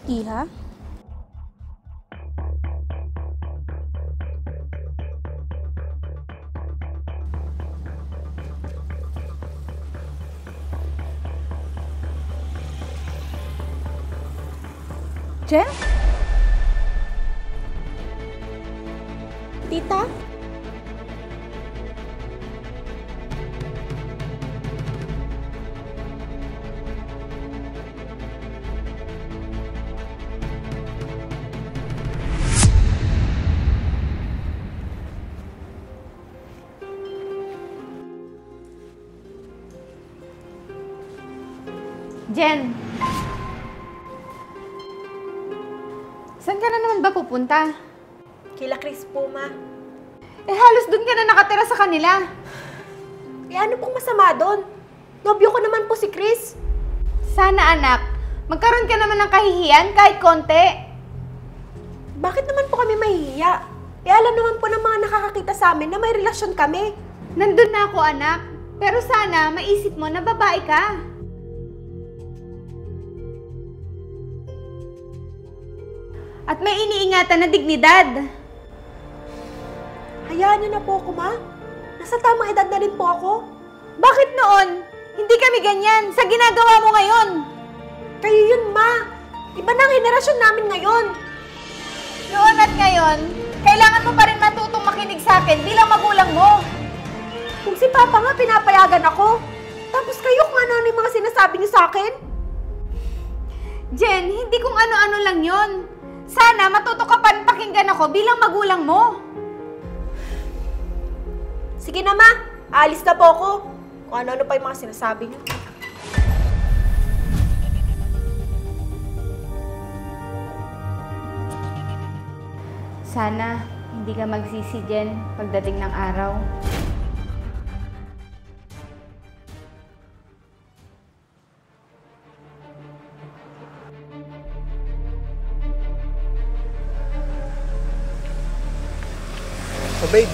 Iha? Jen? Tita? Jen! Saan ka na naman ba pupunta? Kila Chris po, ma. Eh halos dun ka na nakatira sa kanila. Eh ano pong masama doon? Nobyo ko naman po si Chris. Sana anak, magkaroon ka naman ng kahihiyan kahit konti. Bakit naman po kami mahihiya? Eh alam naman po ng mga nakakakita sa amin na may relasyon kami. Nandun na ako anak, pero sana maisip mo na babae ka. At may iniingatan na dignidad. Hayaan niyo na po ako, ma. Nasa tamang edad na rin po ako. Bakit noon? Hindi kami ganyan sa ginagawa mo ngayon. Kayo yun, ma. Iba na ang henerasyon namin ngayon. Noon at ngayon, kailangan mo pa rin matutong makinig sa akin bilang magulang mo. Kung si Papa nga pinapayagan ako, tapos kayo kung ano-ano yung mga sinasabi niyo sa akin? Jen, hindi kung ano-ano lang yon. Sana matuto ka pa rin pakinggan ako bilang magulang mo. Sige na, ma. Aalis na po ako. Kung ano-ano pa yung mga sinasabi niyo. Sana hindi ka magsisi, Jen, pagdating ng araw. Oh babe,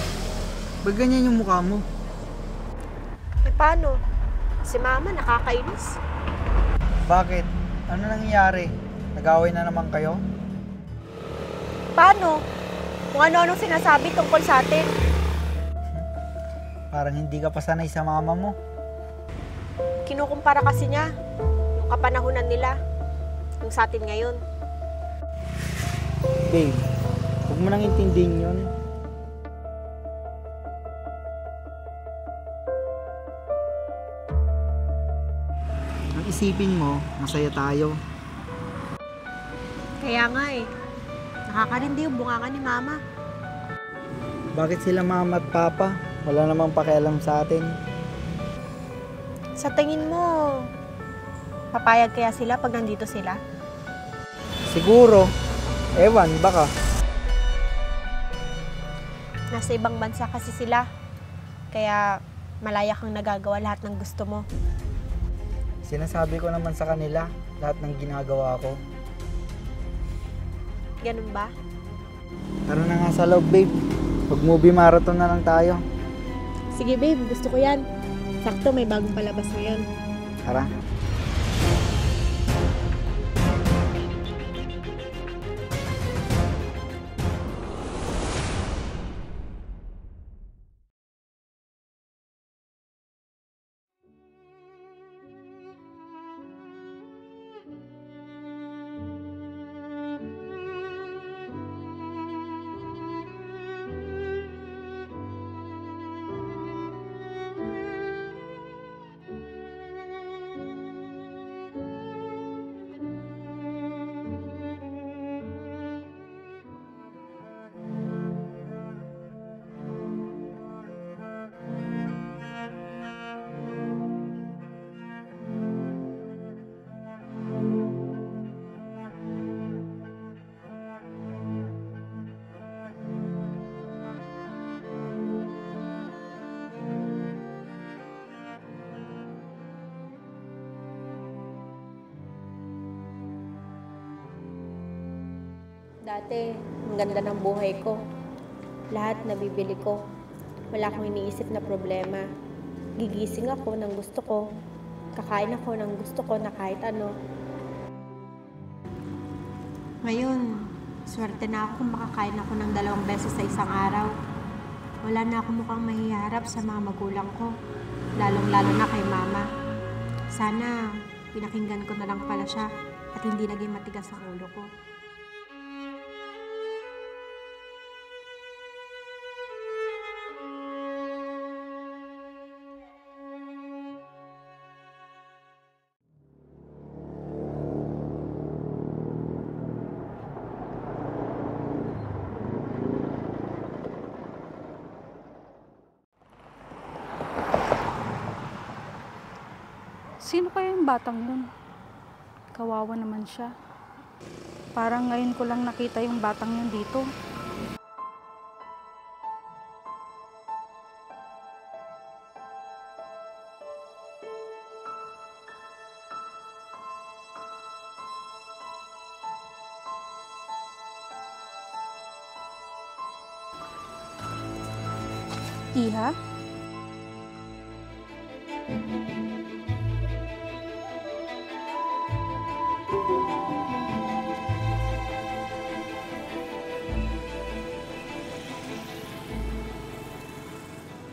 ba't ganyan yung mukha mo? Eh paano? Si Mama nakakainis. Bakit? Ano nangyayari? Nag-away na naman kayo? Paano? Kung ano-anong sinasabi tungkol sa atin. Parang hindi ka pa sanay sa mama mo. Kinukumpara kasi niya yung kapanahunan nila yung sa atin ngayon. Babe, huwag mo nang intindihin yun. Ang isipin mo, masaya tayo. Kaya nga eh. Nakakarindi yung bunganga ni Mama. Bakit sila mama at papa? Wala namang pakialam sa atin. Sa tingin mo, papayag kaya sila pag nandito sila? Siguro. Ewan, baka. Nasa ibang bansa kasi sila. Kaya malaya kang nagagawa lahat ng gusto mo. Sinasabi ko naman sa kanila lahat ng ginagawa ko. Ganun ba? Tara na nga sa loob, babe. Mag-movie marathon na lang tayo. Sige babe, gusto ko yan. Sakto, may bagong palabas ngayon. Tara. Dati, ang ganda ng buhay ko. Lahat nabibili ko. Wala akong iniisip na problema. Gigising ako ng gusto ko. Kakain ako ng gusto ko na kahit ano. Ngayon, swerte na ako kung makakain ako ng 2 beses sa isang araw. Wala na ako mukhang mahiharap sa mga magulang ko, lalong-lalo na kay mama. Sana pinakinggan ko na lang pala siya at hindi naging matigas ang ulo ko. Sino kaya yung batang yun? Kawawa naman siya. Parang ngayon ko lang nakita yung batang yun dito. Iha?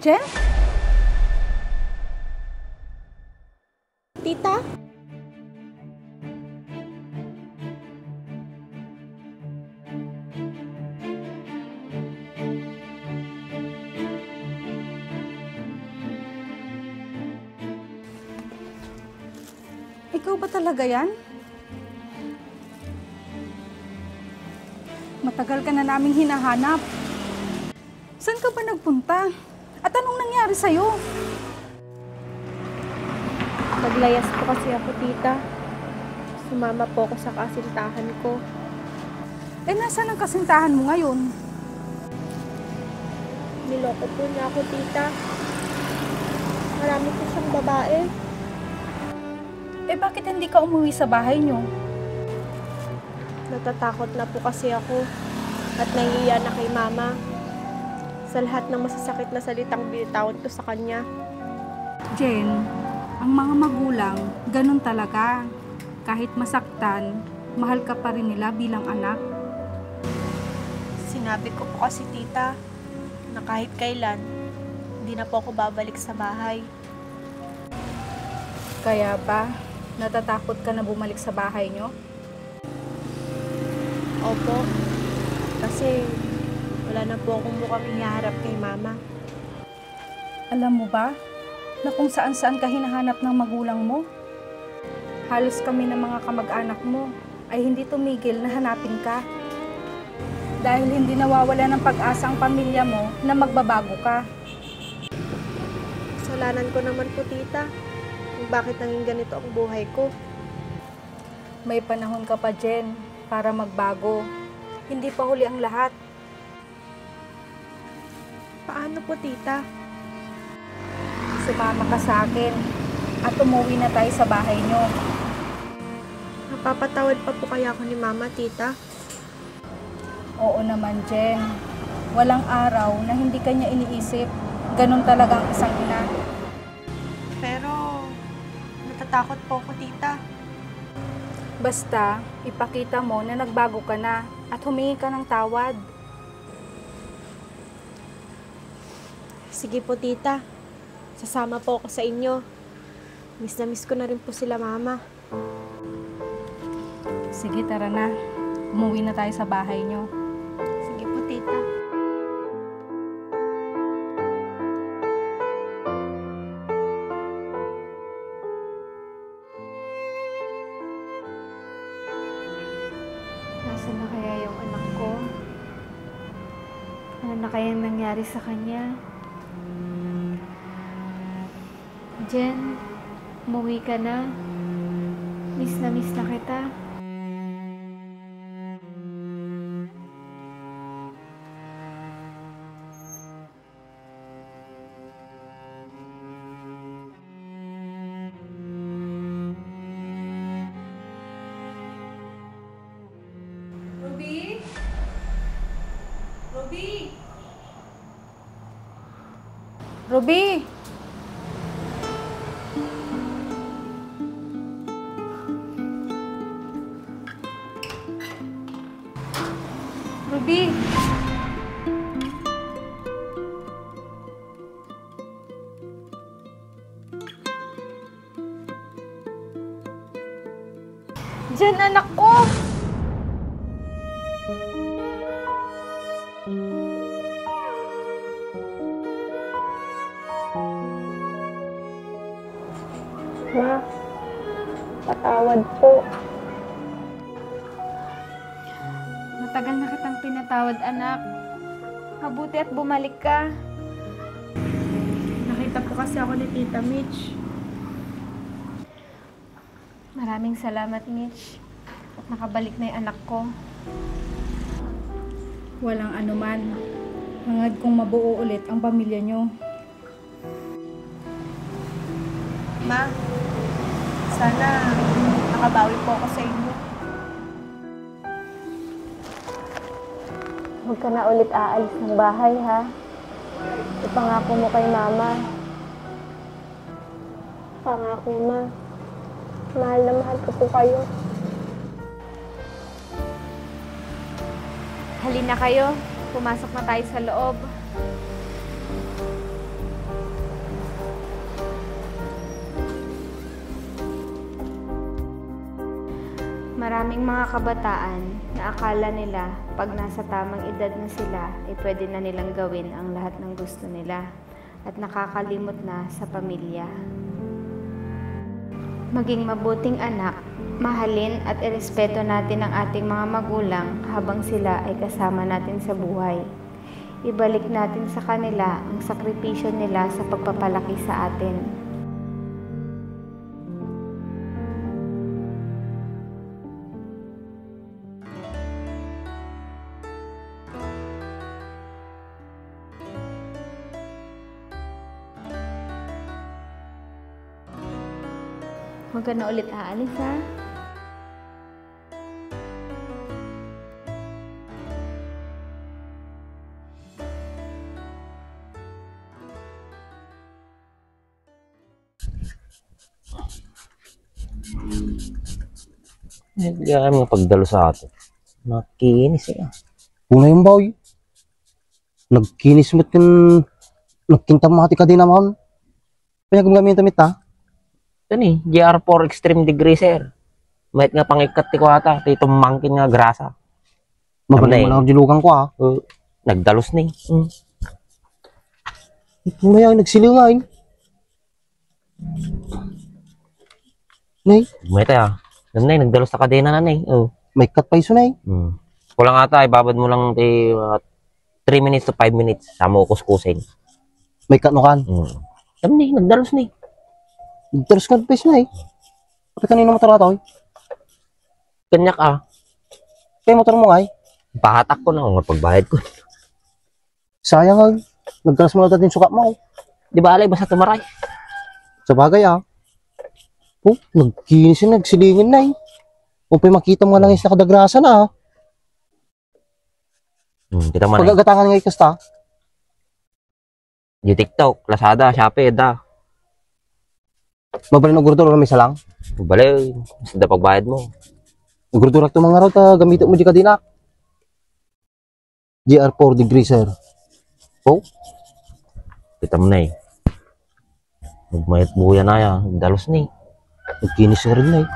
Jen? Tita? Ikaw ba talaga yan? Matagal ka na naming hinahanap. Saan ka ba nagpunta? At anong nangyari sa'yo? Naglayas po kasi ako, tita. Sumama po ako sa kasintahan ko. Eh, nasaan ang kasintahan mo ngayon? Niloko po niya ako, tita. Marami po siyang babae. Eh, bakit hindi ka umuwi sa bahay niyo? Natatakot na po kasi ako at nahihiya na kay mama sa lahat ng masasakit na salitang binitawan ko sa kanya. Jen, ang mga magulang, ganun talaga. Kahit masaktan, mahal ka pa rin nila bilang anak. Sinabi ko po kasi, tita, na kahit kailan, hindi na po ako babalik sa bahay. Kaya ba, natatakot ka na bumalik sa bahay niyo? Opo, kasi wala na po akong mukhang iharap kay mama. Alam mo ba, na kung saan-saan ka hinahanap ng magulang mo? Halos kami ng mga kamag-anak mo ay hindi tumigil na hanapin ka. Dahil hindi nawawala ng pag-asa ang pamilya mo na magbabago ka. Kasalanan ko naman po, tita, kung bakit naging ganito ang buhay ko. May panahon ka pa, Jen, para magbago. Hindi pa huli ang lahat. Paano po, tita? Sumama ka sa akin at umuwi na tayo sa bahay niyo. Napapatawad pa po kaya ako ni mama, tita? Oo naman, Jen. Walang araw na hindi kanya iniisip. Ganun talaga ang isang ina. Pero, natatakot po ako, tita. Basta, ipakita mo na nagbago ka na at humingi ka ng tawad. Sige po, tita. Sasama po ako sa inyo. Miss na miss ko na rin po sila, mama. Sige, tara na. Umuwi na tayo sa bahay niyo. Sige po, tita. Nasaan na kaya yung anak ko? Ano na kaya nangyari sa kanya? Jen, umuwi ka na. Miss na kita. Ruby? Ruby? Ruby? Ruby! Diyan, anak ko! Ma, patawad po. Matagal na kitang pinatawad, anak. Mabuti at bumalik ka. Nakita po kasi ako ni Tita Mitch. Maraming salamat, Mitch. At nakabalik na yung anak ko. Walang anuman. Hangad kong mabuo ulit ang pamilya nyo. Ma, sana nakabawi po ako sa inyo. Huwag ka na ulit aalis ng bahay, ha? Ipangako mo kay Mama. Pangako, Ma. Mahal na mahal ko po kayo. Halina kayo. Pumasok na tayo sa loob. Maraming mga kabataan na akala nila pag nasa tamang edad na sila ay pwede na nilang gawin ang lahat ng gusto nila at nakakalimot na sa pamilya. Maging mabuting anak, mahalin at irespeto natin ang ating mga magulang habang sila ay kasama natin sa buhay. Ibalik natin sa kanila ang sakripisyo nila sa pagpapalaki sa atin. Huwag ka na ulit aalis, ha? Hindi kami pagdalo sa atin. Nakikinis eh. Una yung boy. Nagkinis mo't yung nagkintamati ka din naman. Pinagamagamit tamit ha. Ito ni, GR4 Extreme Degree, sir. Mahit nga pangikat ti ko ata. Ito mangkin nga grasa. Magaling mo na dilugan ko ha. Nagdalos ni. Maya nagsilingain. Nay, Mahit ah. Nanay, nagdalos sa kadena nanay. may cut pa iso nay. Kulang ata, ibabad mo lang 3 minutes to 5 minutes. Sama ko kuskusin. May cut no kan. Sabi ni, nagdalos ni. Terus ka pa iso nay. Pati kanino motor ato. Kanyak ah. Kaya motor mo ay. Pahatak ko na kung pagbayad ko. Sayang ay. Nagkaras mo na din sukat mo. Di ba alay, basta tumaray. Sa bagay ah. Oh, nagkinis yun, nagsilingin na eh. O pa makita mo nga lang is nakadagrasa na ah. Kita mo na. Pagagatangan nga ikasta. Yung TikTok, Lazada, Shopee, da. Mabalin og gurdura may salang. Balay, basta pagbayad mo. Gurdura ito mga raw ta gamitin mo di kadina. GR4 degree sir. Oh, Kita mo na eh. Magmayat buya na yan. Dalos ni. nagkinis nga rin na eh.